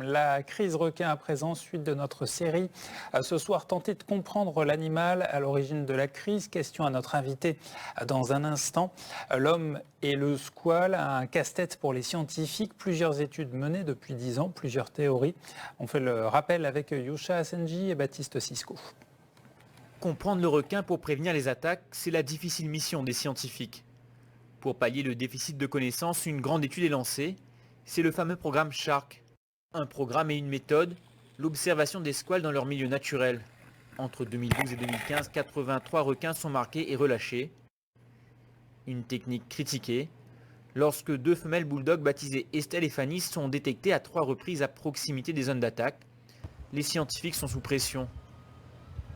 La crise requin à présent, suite de notre série. Ce soir, tenter de comprendre l'animal à l'origine de la crise. Question à notre invité dans un instant. L'homme et le squale, un casse-tête pour les scientifiques. Plusieurs études menées depuis 10 ans, plusieurs théories. On fait le rappel avec Yusha Asenji et Baptiste Sisko. Comprendre le requin pour prévenir les attaques, c'est la difficile mission des scientifiques. Pour pallier le déficit de connaissances, une grande étude est lancée. C'est le fameux programme SHARK. Un programme et une méthode, l'observation des squales dans leur milieu naturel. Entre 2012 et 2015, 83 requins sont marqués et relâchés. Une technique critiquée, lorsque 2 femelles bulldogs baptisées Estelle et Fanny sont détectées à 3 reprises à proximité des zones d'attaque. Les scientifiques sont sous pression.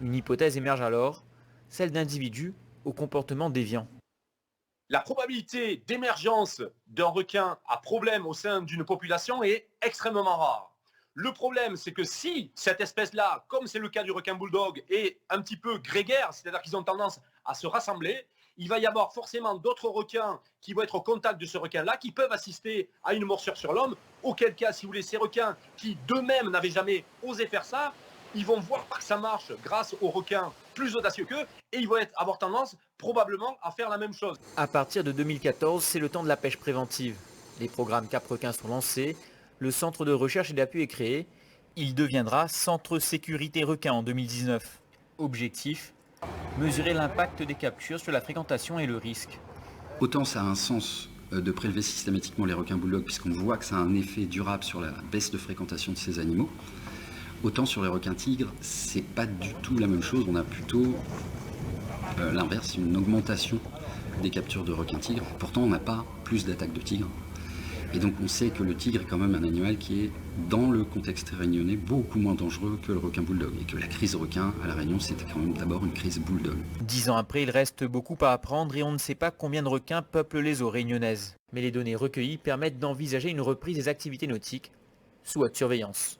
Une hypothèse émerge alors, celle d'individus au comportement déviant. La probabilité d'émergence d'un requin à problème au sein d'une population est extrêmement rare. Le problème, c'est que si cette espèce-là, comme c'est le cas du requin bulldog, est un petit peu grégaire, c'est-à-dire qu'ils ont tendance à se rassembler, il va y avoir forcément d'autres requins qui vont être au contact de ce requin-là, qui peuvent assister à une morsure sur l'homme, auquel cas, si vous voulez, ces requins qui d'eux-mêmes n'avaient jamais osé faire ça, ils vont voir que ça marche grâce aux requins plus audacieux qu'eux, et ils vont avoir tendance probablement à faire la même chose. À partir de 2014, c'est le temps de la pêche préventive. Les programmes Cap Requin sont lancés, le centre de recherche et d'appui est créé. Il deviendra Centre Sécurité Requin en 2019. Objectif, mesurer l'impact des captures sur la fréquentation et le risque. Autant ça a un sens de prélever systématiquement les requins bulldogs, puisqu'on voit que ça a un effet durable sur la baisse de fréquentation de ces animaux. Autant sur les requins tigres, c'est pas du tout la même chose. On a plutôt l'inverse, une augmentation des captures de requins tigres. Pourtant, on n'a pas plus d'attaques de tigres. Et donc, on sait que le tigre est quand même un animal qui est, dans le contexte réunionnais, beaucoup moins dangereux que le requin bulldog. Et que la crise requin à La Réunion, c'était quand même d'abord une crise bulldog. 10 ans après, il reste beaucoup à apprendre et on ne sait pas combien de requins peuplent les eaux réunionnaises. Mais les données recueillies permettent d'envisager une reprise des activités nautiques sous haute surveillance.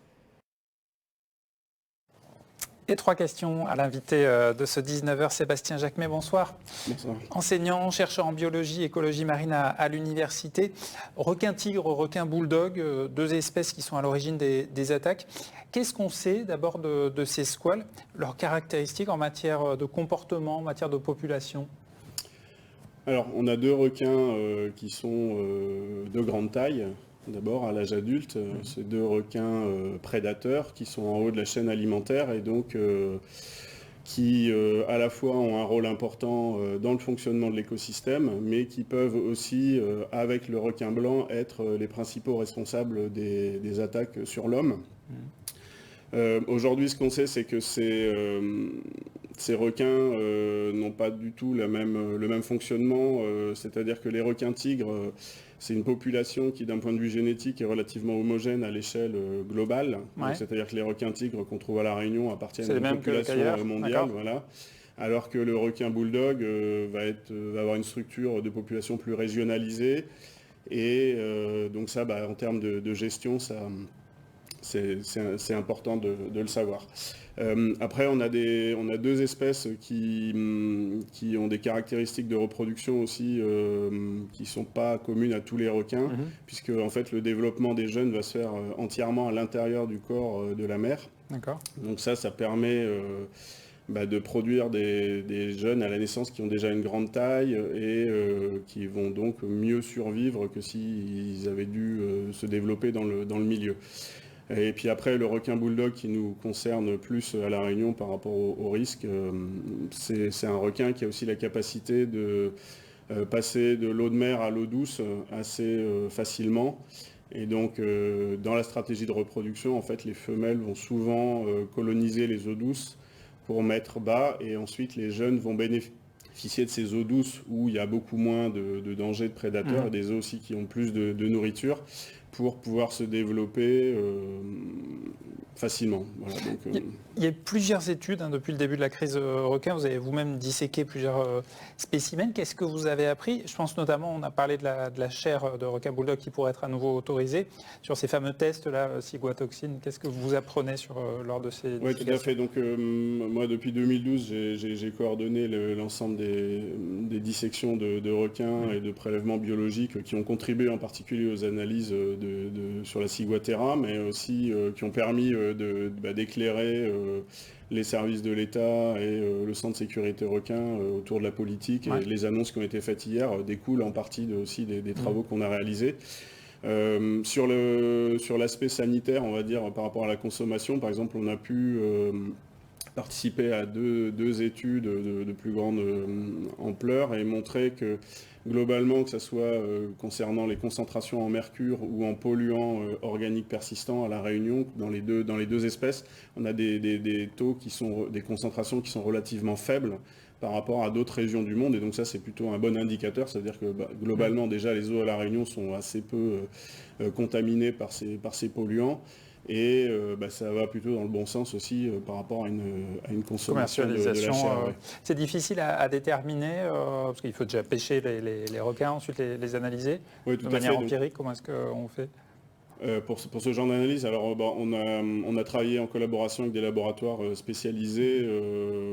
Et 3 questions à l'invité de ce 19h, Sébastien Jacquemet, bonsoir. Bonsoir. Enseignant, chercheur en biologie, écologie marine à l'université. Requin tigre, requin bulldog, 2 espèces qui sont à l'origine des attaques. Qu'est-ce qu'on sait d'abord de ces squales, leurs caractéristiques en matière de comportement, en matière de population? Alors, on a 2 requins qui sont de grande taille. D'abord, à l'âge adulte, c'est 2 requins prédateurs qui sont en haut de la chaîne alimentaire et donc qui à la fois ont un rôle important dans le fonctionnement de l'écosystème, mais qui peuvent aussi, avec le requin blanc, être les principaux responsables des attaques sur l'homme. Aujourd'hui, ce qu'on sait, c'est que ces requins n'ont pas du tout le même fonctionnement, c'est-à-dire que les requins tigres, c'est une population qui, d'un point de vue génétique, est relativement homogène à l'échelle globale. Ouais. C'est-à-dire que les requins tigres qu'on trouve à La Réunion appartiennent C'est à les une mêmes population mondiale. d'accord. Voilà. Alors que le requin bulldog va avoir une structure de population plus régionalisée. Et donc ça, en termes de gestion, c'est important de le savoir. Après, on a 2 espèces qui ont des caractéristiques de reproduction aussi qui ne sont pas communes à tous les requins, puisque en fait, le développement des jeunes va se faire entièrement à l'intérieur du corps de la mère. D'accord. Donc ça permet de produire des jeunes à la naissance qui ont déjà une grande taille et qui vont donc mieux survivre que s'ils avaient dû se développer dans le milieu. Et puis après, le requin bulldog qui nous concerne plus à La Réunion par rapport au risque, c'est un requin qui a aussi la capacité de passer de l'eau de mer à l'eau douce assez facilement. Et donc, dans la stratégie de reproduction, en fait, les femelles vont souvent coloniser les eaux douces pour mettre bas, et ensuite les jeunes vont bénéficier de ces eaux douces où il y a beaucoup moins de dangers de prédateurs et des eaux aussi qui ont plus de nourriture, pour pouvoir se développer facilement. Voilà, donc, il y a plusieurs études depuis le début de la crise requin. Vous avez vous-même disséqué plusieurs spécimens. Qu'est-ce que vous avez appris? Je pense notamment, on a parlé de la chair de requin bulldog qui pourrait être à nouveau autorisée. Sur ces fameux tests-là, ciguatoxine, qu'est-ce que vous apprenez lors de ces Oui, tout à fait. Donc, moi, depuis 2012, j'ai coordonné l'ensemble des dissections de requins et de prélèvements biologiques qui ont contribué en particulier aux analyses sur la ciguatera, mais aussi qui ont permis d'éclairer les services de l'État et le Centre de sécurité requin autour de la politique. Et les annonces qui ont été faites hier découlent en partie aussi des travaux qu'on a réalisés. Sur l'aspect sanitaire, on va dire, par rapport à la consommation, par exemple, on a pu participer à deux études de plus grande ampleur et montrer que globalement, que ce soit concernant les concentrations en mercure ou en polluants organiques persistants à La Réunion, dans les deux espèces, on a des taux des concentrations qui sont relativement faibles par rapport à d'autres régions du monde. Et donc ça, c'est plutôt un bon indicateur. C'est-à-dire que globalement, déjà, les eaux à La Réunion sont assez peu contaminées par ces polluants. Et ça va plutôt dans le bon sens aussi par rapport à une consommation de la chair. C'est difficile à déterminer, parce qu'il faut déjà pêcher les requins, ensuite les analyser. Oui, tout de à manière fait. empirique, comment est-ce qu'on fait? Pour ce genre d'analyse, alors on a travaillé en collaboration avec des laboratoires spécialisés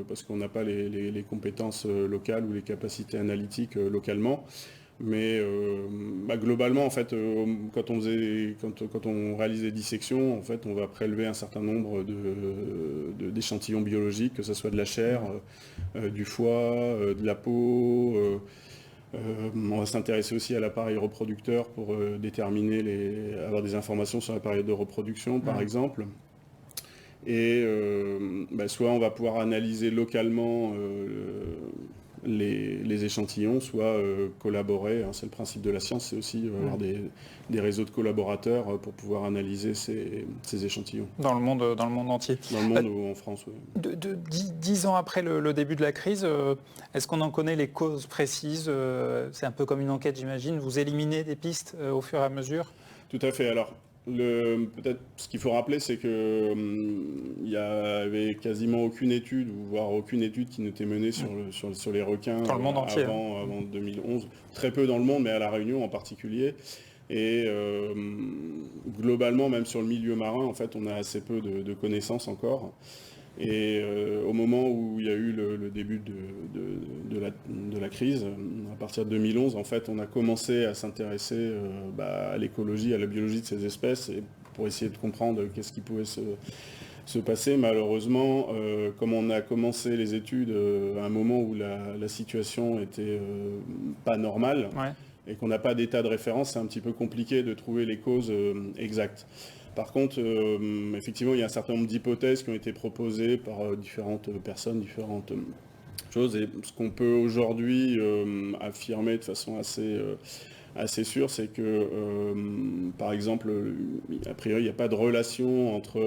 parce qu'on n'a pas les compétences locales ou les capacités analytiques localement. Mais globalement, en fait, quand on réalise des dissections, en fait, on va prélever un certain nombre d'échantillons biologiques, que ce soit de la chair, du foie, de la peau. On va s'intéresser aussi à l'appareil reproducteur pour avoir des informations sur la période de reproduction, par exemple. Et soit on va pouvoir analyser localement les échantillons, soit collaborer. C'est le principe de la science, c'est aussi avoir des réseaux de collaborateurs pour pouvoir analyser ces échantillons. Dans le monde entier. Dans le monde ou en France, oui. 10 ans après le début de la crise, est-ce qu'on en connaît les causes précises? C'est un peu comme une enquête, j'imagine. Vous éliminez des pistes au fur et à mesure? Tout à fait. Alors, peut-être ce qu'il faut rappeler, c'est que il n'y avait quasiment aucune étude, voire aucune étude qui n'était menée sur les requins dans le monde entier, avant 2011. Très peu dans le monde, mais à La Réunion en particulier. Et globalement, même sur le milieu marin, en fait, on a assez peu de connaissances encore. Et au moment où il y a eu le début de la crise, à partir de 2011, en fait, on a commencé à s'intéresser à l'écologie, à la biologie de ces espèces, et pour essayer de comprendre qu'est-ce qui pouvait se passer. Malheureusement, comme on a commencé les études à un moment où la situation était pas normale, et qu'on n'a pas d'état de référence, c'est un petit peu compliqué de trouver les causes exactes. Par contre, effectivement, il y a un certain nombre d'hypothèses qui ont été proposées par différentes personnes, différentes choses. Et ce qu'on peut aujourd'hui affirmer de façon assez sûre, c'est que, par exemple, a priori, il n'y a pas de relation entre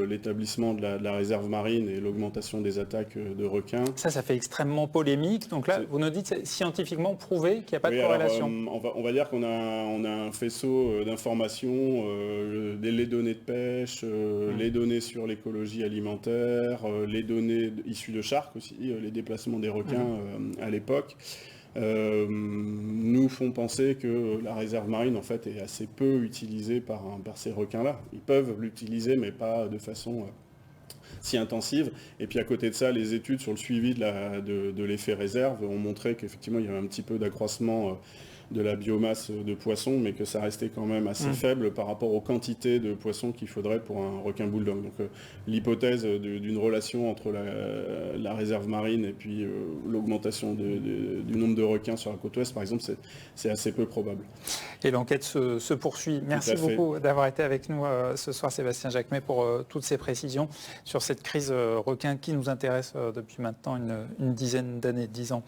l'établissement de la réserve marine et l'augmentation des attaques de requins. Ça fait extrêmement polémique. Donc là, vous nous dites, c'est scientifiquement prouvé qu'il n'y a pas de corrélation. On va dire qu'on a un faisceau d'informations, les données de pêche, les données sur l'écologie alimentaire, les données issues de Shark aussi, les déplacements des requins à l'époque. Nous font penser que la réserve marine en fait est assez peu utilisée par ces requins-là. Ils peuvent l'utiliser, mais pas de façon si intensive. Et puis à côté de ça, les études sur le suivi de l'effet réserve ont montré qu'effectivement il y avait un petit peu d'accroissement de la biomasse de poissons, mais que ça restait quand même assez faible par rapport aux quantités de poissons qu'il faudrait pour un requin bulldog. Donc l'hypothèse d'une relation entre la réserve marine et puis l'augmentation du nombre de requins sur la côte ouest, par exemple, c'est assez peu probable. Et l'enquête se poursuit. Merci beaucoup d'avoir été avec nous ce soir, Sébastien Jacquemet, pour toutes ces précisions sur cette crise requin qui nous intéresse depuis maintenant une dizaine d'années, 10 ans.